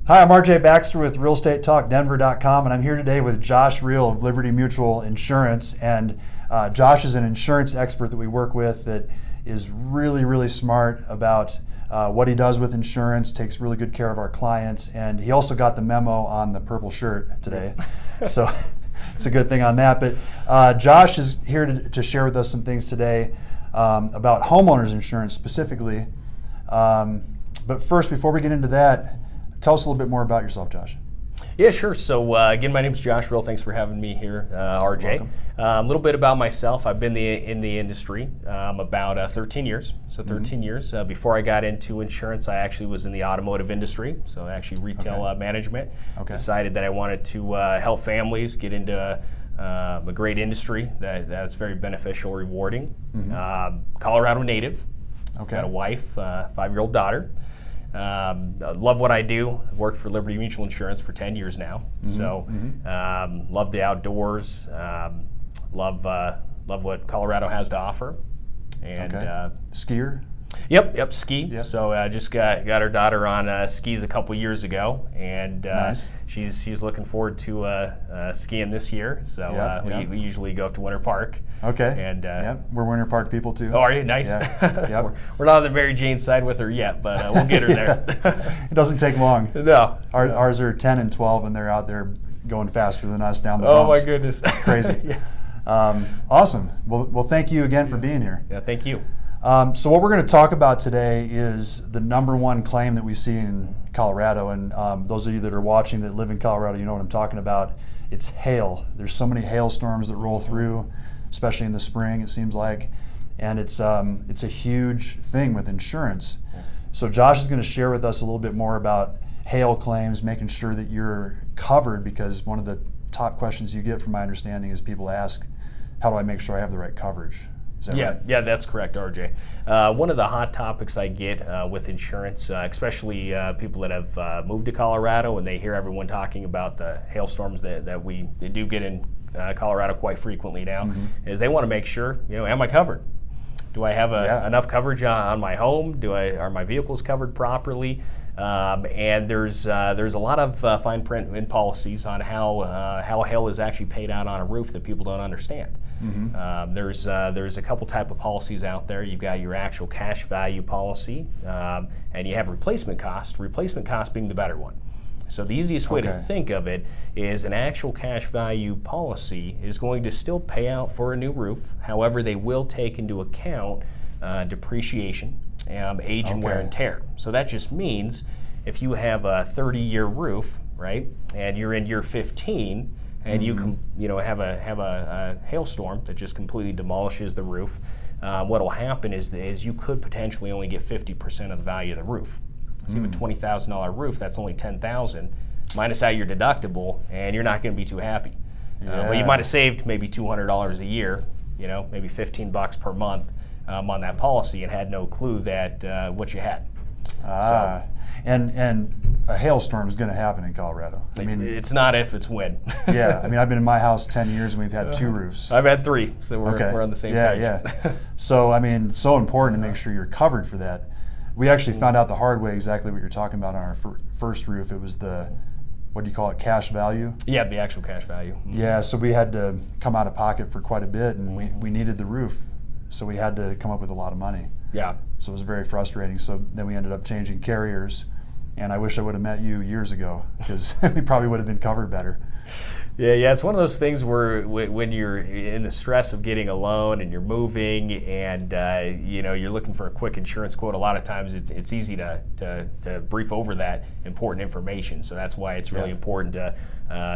Hi, I'm RJ Baxter with realestatetalkdenver.com, and I'm here today with Josh Riehl of Liberty Mutual Insurance. And Josh is an insurance expert that we work with that is really smart about what he does with insurance, takes really good care of our clients, and he also got the memo on the purple shirt today. So it's a good thing on that. But Josh is here to share with us some things today about homeowners insurance specifically. But first, before we get into that, tell us a little bit more about yourself, Josh. Yeah, sure. So again, my name is Josh Riehl. Thanks for having me here, RJ. A little bit about myself. I've been in the industry about 13 years. So 13 years. Before I got into insurance, I actually was in the automotive industry. So actually retail management. Decided that I wanted to help families get into a great industry that's very beneficial, rewarding. Colorado native. Got a wife, 5-year-old daughter. Love what I do. I've worked for Liberty Mutual Insurance for 10 years now. Love the outdoors. Love what Colorado has to offer. And skier? Yep, ski. So just got our daughter on skis a couple years ago, and nice. she's looking forward to skiing this year. So we usually go up to Winter Park. And we're Winter Park people too. Oh, are you? Nice. Yeah. We're not on the Mary Jane side with her yet, but we'll get her there. It doesn't take long. No. Ours are 10 and 12, and they're out there going faster than us down the bumps. Oh my goodness. It's crazy. Awesome. Well, thank you again for being here. Yeah, thank you. So what we're going to talk about today is the #1 claim that we see in Colorado, and those of you that are watching that live in Colorado, you know what I'm talking about. It's hail. There's so many hailstorms that roll through, especially in the spring, it seems like, and it's a huge thing with insurance. So Josh is going to share with us a little bit more about hail claims, making sure that you're covered, because one of the top questions you get, from my understanding, is people ask, how do I make sure I have the right coverage? Is that right? Yeah, that's correct, RJ. One of the hot topics I get with insurance, especially people that have moved to Colorado and they hear everyone talking about the hailstorms that we do get in Colorado quite frequently now, is they want to make sure, am I covered? Do I have enough coverage on my home? Are my vehicles covered properly? And there's a lot of fine print in policies on how hail is actually paid out on a roof that people don't understand. There's a couple type of policies out there. You've got your actual cash value policy, and you have replacement cost. Replacement cost being the better one. So the easiest way to think of it is an actual cash value policy is going to still pay out for a new roof. However, they will take into account depreciation, age and wear and tear. So that just means if you have a 30-year roof, right, and you're in year 15, and you have a hailstorm that just completely demolishes the roof, what will happen is you could potentially only get 50% of the value of the roof. So you have a $20,000 roof, that's only $10,000, minus out your deductible, and you're not going to be too happy. But you might have saved maybe $200 a year, maybe $15 per month on that policy, and had no clue that what you had. And a hailstorm is going to happen in Colorado. I mean, it's not if, it's when. Yeah, I mean, I've been in my house 10 years and we've had 2 roofs. I've had 3, so we're on the same page. Yeah. So, I mean, it's so important to make sure you're covered for that. We actually found out the hard way exactly what you're talking about on our first roof. It was the, what do you call it, cash value? Yeah, the actual cash value. Yeah, so we had to come out of pocket for quite a bit, and we needed the roof, so we had to come up with a lot of money. Yeah. So it was very frustrating. So then we ended up changing carriers, and I wish I would have met you years ago, because we probably would have been covered better. Yeah, it's one of those things where when you're in the stress of getting a loan and you're moving and you're looking for a quick insurance quote, a lot of times it's easy to brief over that important information. So that's why it's really important to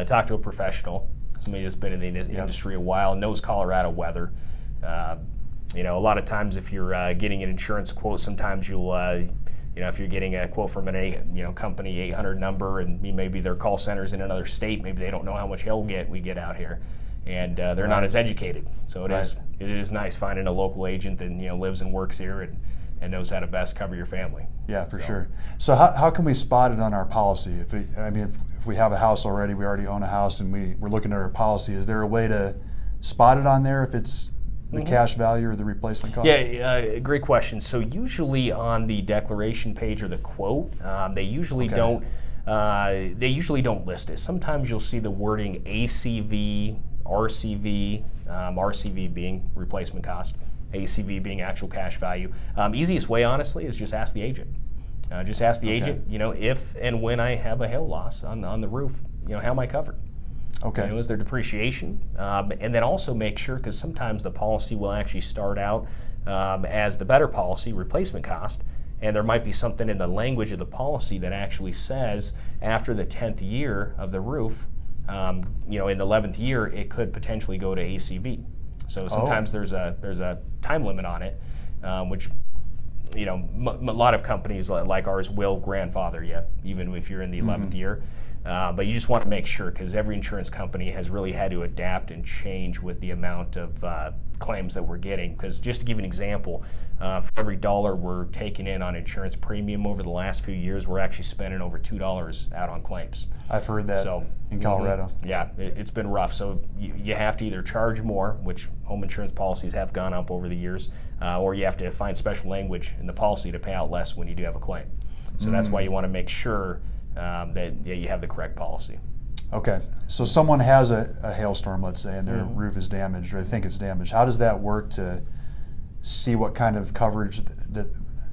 talk to a professional, somebody that's been in the industry a while, knows Colorado weather. A lot of times if you're getting an insurance quote, sometimes you'll if you're getting a quote from an company 800 number, and maybe their call center's in another state, maybe they don't know how much hail we get out here, and they're not as educated. So it is nice finding a local agent that lives and works here and knows how to best cover your family. Yeah, for sure. So how can we spot it on our policy? If we have a house already, we already own a house, and we're looking at our policy, is there a way to spot it on there if it's the cash value or the replacement cost? Yeah, great question. So usually on the declaration page or the quote, they usually don't They usually don't list it. Sometimes you'll see the wording ACV, RCV, RCV being replacement cost, ACV being actual cash value. Easiest way, honestly, is just ask the agent. Just ask the agent, if and when I have a hail loss on the roof, how am I covered? Okay. Is there depreciation? And then also make sure, because sometimes the policy will actually start out as the better policy, replacement cost, and there might be something in the language of the policy that actually says after the 10th year of the roof, in the 11th year, it could potentially go to ACV. So sometimes there's a time limit on it, which a lot of companies like ours will grandfather you, even if you're in the 11th year. But you just want to make sure, because every insurance company has really had to adapt and change with the amount of claims that we're getting. Because just to give an example, for every dollar we're taking in on insurance premium over the last few years, we're actually spending over $2 out on claims. I've heard that in Colorado. Yeah, it's been rough. So you have to either charge more, which home insurance policies have gone up over the years, or you have to find special language in the policy to pay out less when you do have a claim. So that's why you want to make sure that you have the correct policy. Okay, so someone has a hailstorm, let's say, and their roof is damaged, or they think it's damaged. How does that work to see what kind of coverage,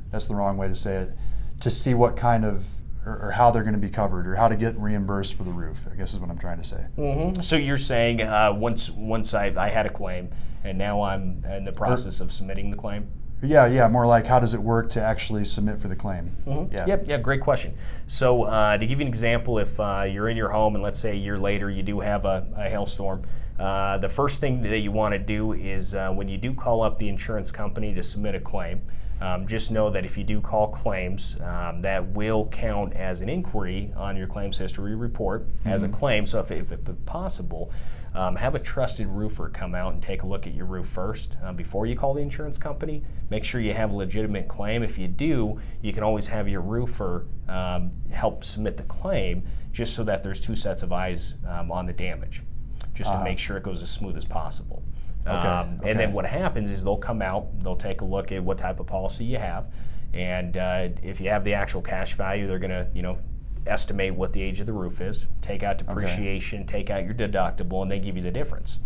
that's the wrong way to say it, to see what kind of, or how they're going to be covered, or how to get reimbursed for the roof, I guess is what I'm trying to say. So you're saying once I had a claim, and now I'm in the process of submitting the claim? Yeah, more like how does it work to actually submit for the claim? Yeah, great question. So to give you an example, if you're in your home and let's say a year later you do have a hailstorm, the first thing that you want to do is when you do call up the insurance company to submit a claim, just know that if you do call claims, that will count as an inquiry on your claims history report as a claim. So if possible, have a trusted roofer come out and take a look at your roof first before you call the insurance company. Make sure you have a legitimate claim. If you do, you can always have your roofer help submit the claim, just so that there's two sets of eyes on the damage, just to make sure it goes as smooth as possible. And then what happens is they'll come out, they'll take a look at what type of policy you have, and if you have the actual cash value, they're going to estimate what the age of the roof is, take out depreciation, take out your deductible, and they give you the difference.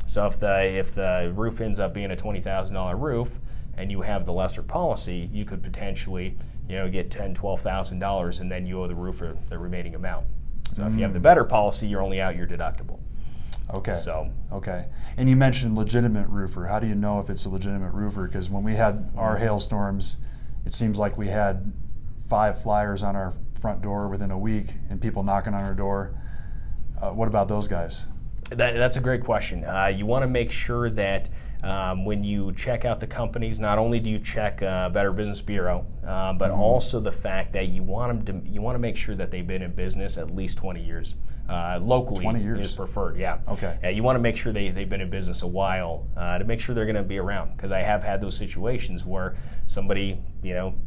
So if the roof ends up being a $20,000 roof and you have the lesser policy, you could potentially get $10,000, $12,000, and then you owe the roofer the remaining amount. So if you have the better policy, you're only out your deductible. Okay. And you mentioned legitimate roofer. How do you know if it's a legitimate roofer? Because when we had our hailstorms, it seems like we had 5 flyers on our front door within a week and people knocking on our door. What about those guys? That's a great question. You want to make sure that when you check out the companies, not only do you check Better Business Bureau, but also the fact that you want to make sure that they've been in business at least 20 years. Locally 20 years. is preferred, yeah. Okay. You want to make sure they've been in business a while to make sure they're going to be around, because I have had those situations where somebody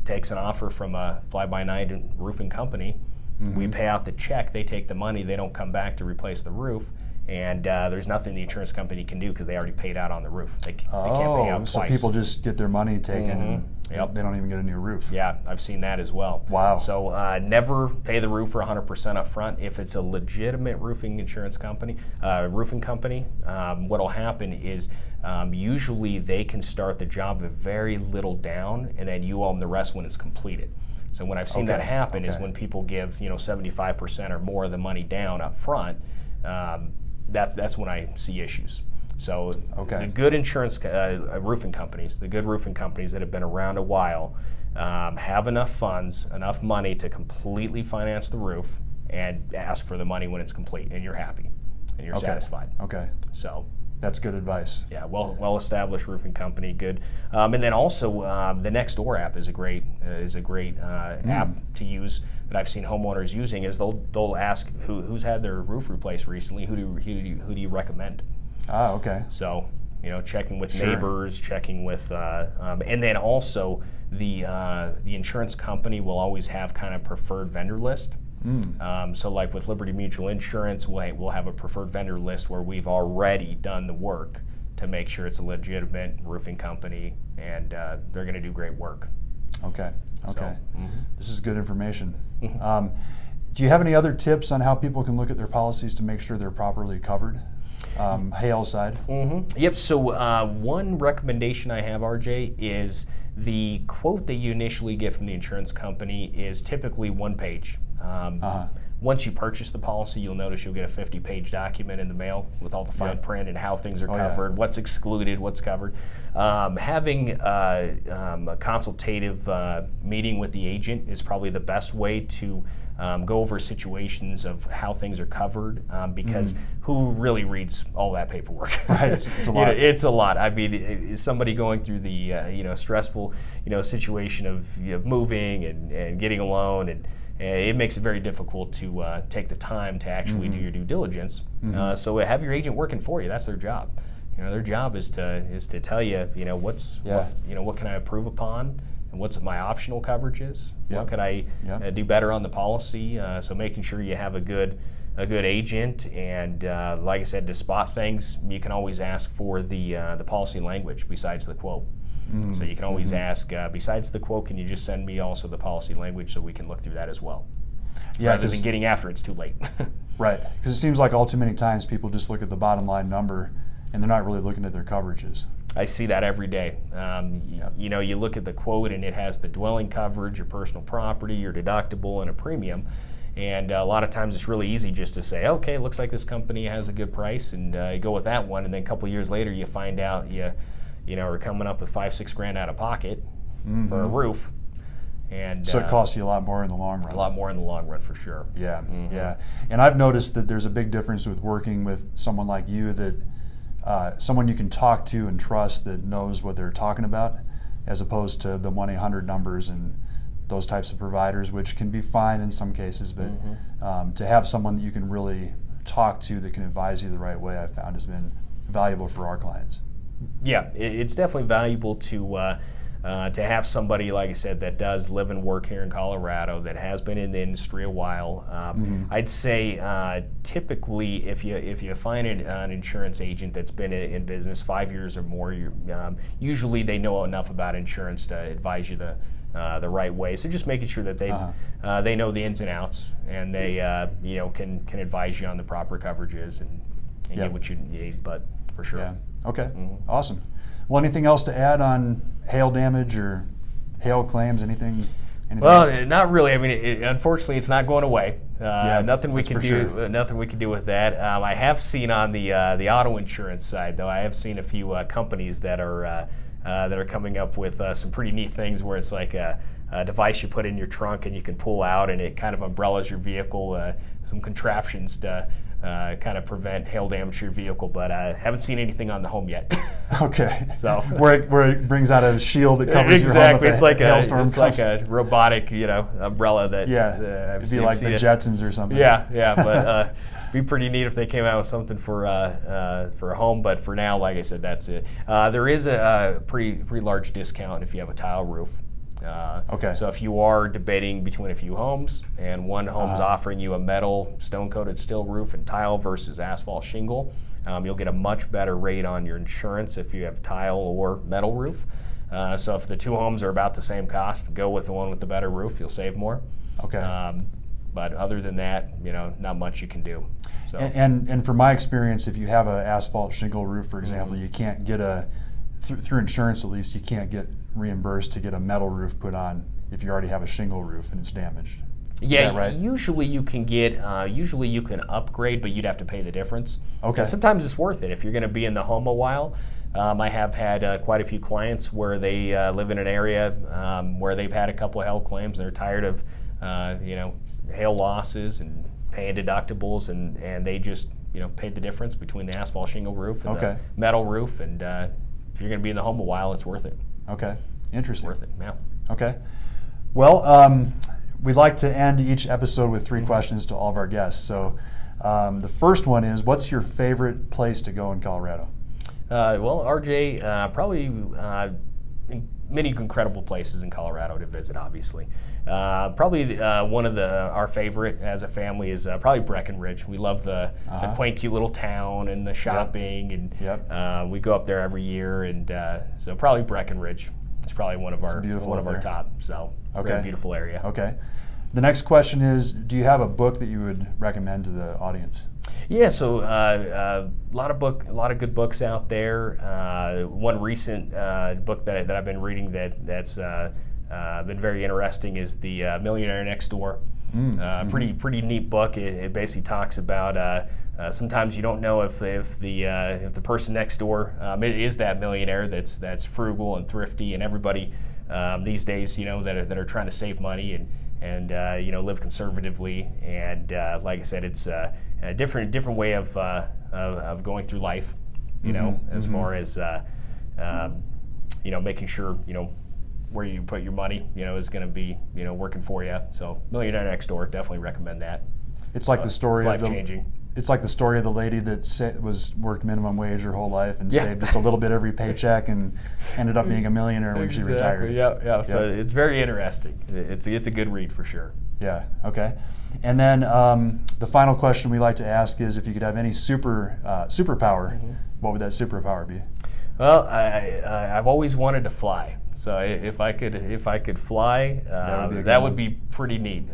takes an offer from a fly-by-night roofing company. We pay out the check, they take the money, they don't come back to replace the roof, and there's nothing the insurance company can do because they already paid out on the roof. They can't pay out twice. So people just get their money taken and they don't even get a new roof. Yeah, I've seen that as well. Wow. So never pay the roofer 100% up front. If it's a legitimate roofing insurance company, what'll happen is usually they can start the job with very little down, and then you owe them the rest when it's completed. So when I've seen that happen is when people give 75% or more of the money down up front. That's when I see issues. So the good insurance roofing companies, the good roofing companies that have been around a while, have enough funds, enough money to completely finance the roof and ask for the money when it's complete, and you're happy and you're satisfied. So that's good advice. Yeah, well-established roofing company, good. And then also the Nextdoor app is a great app to use that I've seen homeowners using. Is they'll ask who's had their roof replaced recently. Who do you recommend? Okay. So checking with neighbors, checking with, and then also the insurance company will always have kind of preferred vendor list. So like with Liberty Mutual Insurance, we'll have a preferred vendor list where we've already done the work to make sure it's a legitimate roofing company, and they're going to do great work. Okay. So, This is good information. Do you have any other tips on how people can look at their policies to make sure they're properly covered? Hail side. Yep. So one recommendation I have, RJ, is the quote that you initially get from the insurance company is typically one page. Once you purchase the policy, you'll notice you'll get a 50-page document in the mail with all the fine print and how things are covered, what's excluded, what's covered. Having a consultative meeting with the agent is probably the best way to go over situations of how things are covered, because who really reads all that paperwork? Right, it's a lot. It's a lot. I mean, is somebody going through the stressful situation of moving and getting a loan, and it makes it very difficult to take the time to actually do your due diligence. So have your agent working for you. That's their job. Their job is to tell you, what can I approve upon, and what's my optional coverages. What could I do better on the policy? So making sure you have a good agent, and like I said, to spot things, you can always ask for the policy language besides the quote. So you can always ask, besides the quote, can you just send me also the policy language so we can look through that as well? Rather than getting after it's too late. Right, because it seems like all too many times people just look at the bottom line number and they're not really looking at their coverages. I see that every day. You look at the quote and it has the dwelling coverage, your personal property, your deductible, and a premium. And a lot of times it's really easy just to say, okay, looks like this company has a good price, and you go with that one. And then a couple years later, you find out are coming up with $5-6 grand out of pocket for a roof. And so it costs you a lot more in the long run. A lot more in the long run, for sure. Yeah, yeah. And I've noticed that there's a big difference with working with someone like you, that someone you can talk to and trust that knows what they're talking about, as opposed to the 1-800 numbers and those types of providers, which can be fine in some cases, but to have someone that you can really talk to that can advise you the right way, I've found has been valuable for our clients. Yeah, it's definitely valuable to have somebody, like I said, that does live and work here in Colorado, that has been in the industry a while. I'd say typically, if you find an insurance agent that's been in business 5 years or more, usually they know enough about insurance to advise you the right way. So just making sure that they know the ins and outs, and they can advise you on the proper coverages and get what you need. But for sure. Yeah. Okay. Awesome. Well, anything else to add on hail damage or hail claims? Anything Well, else? not really. I mean, unfortunately, it's not going away. Nothing we can do. Sure. Nothing we can do with that. I have seen on the auto insurance side, though. I have seen a few companies that are coming up with some pretty neat things, where it's like a device you put in your trunk and you can pull out, and it kind of umbrellas your vehicle. Some contraptions to kind of prevent hail damage to your vehicle, but I haven't seen anything on the home yet. Okay. So where it brings out a shield that covers your home. Exactly. It's like hailstorm like a robotic, umbrella that. It'd be like the Jetsons or something. Yeah. But be pretty neat if they came out with something for a home. But for now, like I said, that's it. There is a pretty large discount if you have a tile roof. Okay. So if you are debating between a few homes, and one home's offering you a metal stone-coated steel roof and tile versus asphalt shingle, you'll get a much better rate on your insurance if you have tile or metal roof. So if the two homes are about the same cost, go with the one with the better roof. You'll save more. Okay. But other than that, not much you can do. So. And from my experience, if you have an asphalt shingle roof, for example, you can't get through insurance at least, you can't get reimbursed to get a metal roof put on if you already have a shingle roof and it's damaged. Is that right? Usually you can upgrade, but you'd have to pay the difference. Okay. And sometimes it's worth it if you're going to be in the home a while. I have had quite a few clients where they live in an area where they've had a couple of hail claims. They're tired of hail losses and paying deductibles, and they just paid the difference between the asphalt shingle roof and the metal roof. And if you're going to be in the home a while, it's worth it. Okay, interesting. Worth it, yeah. Okay. Well, we'd like to end each episode with 3 questions to all of our guests. So the first one is, what's your favorite place to go in Colorado? Well, RJ, probably many incredible places in Colorado to visit, obviously. Probably one of our favorite as a family is probably Breckenridge. We love the quaint, cute little town and the shopping, and we go up there every year, and so probably Breckenridge. It's probably one of our top. So very beautiful area. Okay. The next question is, do you have a book that you would recommend to the audience? Yeah, so a lot of good books out there. One recent book that I've been reading that's been very interesting is the Millionaire Next Door. Pretty neat book. It basically talks about sometimes you don't know if the person next door is that millionaire that's frugal and thrifty, and everybody these days that are trying to save money and live conservatively, and like I said, it's a different way of going through life, as far as making sure where you put your money is going to be working for you. So Millionaire Next Door, definitely recommend that. It's like the story it's life-changing. It's like the story of the lady that worked minimum wage her whole life and saved just a little bit every paycheck and ended up being a millionaire when she retired. Yeah. So it's very interesting. It's a good read for sure. Yeah. Okay. And then the final question we like to ask is, if you could have any superpower, what would that superpower be? Well, I've always wanted to fly. So if I could fly, that would be pretty neat.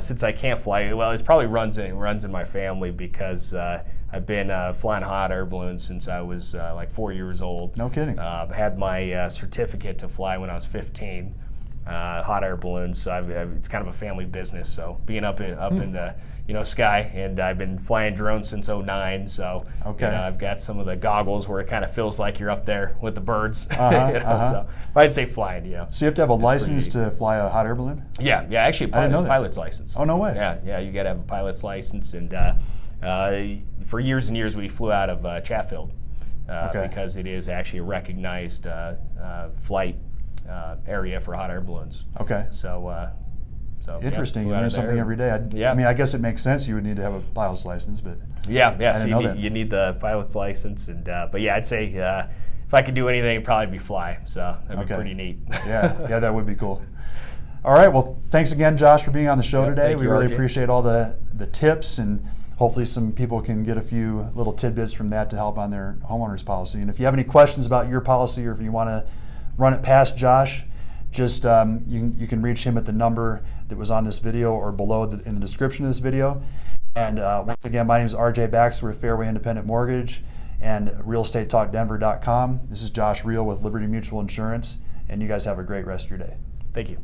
Since I can't fly, well, it probably runs in my family, because I've been flying hot air balloons since I was like 4 years old. No kidding. Had my certificate to fly when I was 15. Hot air balloons. So it's kind of a family business. So being up in the sky, and I've been flying drones since '09. So I've got some of the goggles where it kind of feels like you're up there with the birds. So I'd say flying. So you have to have a license to fly a hot air balloon? Yeah. Actually, pilot's license. Oh, no way. Yeah. You got to have a pilot's license, and for years and years we flew out of Chatfield because it is actually a recognized flight area for hot air balloons. Okay. So interesting. You learn something every day. I mean, I guess it makes sense you would need to have a pilot's license, but so you need the pilot's license, and but yeah, I'd say if I could do anything, it'd probably be fly. So that'd be pretty neat. yeah, that would be cool. All right. Well, thanks again, Josh, for being on the show today. We really appreciate all the tips, and hopefully some people can get a few little tidbits from that to help on their homeowner's policy. And if you have any questions about your policy, or if you want to run it past Josh, just you can reach him at the number that was on this video or below in the description of this video. And once again, my name is RJ Baxter with Fairway Independent Mortgage and realestatetalkdenver.com. This is Josh Riehl with Liberty Mutual Insurance, and you guys have a great rest of your day. Thank you.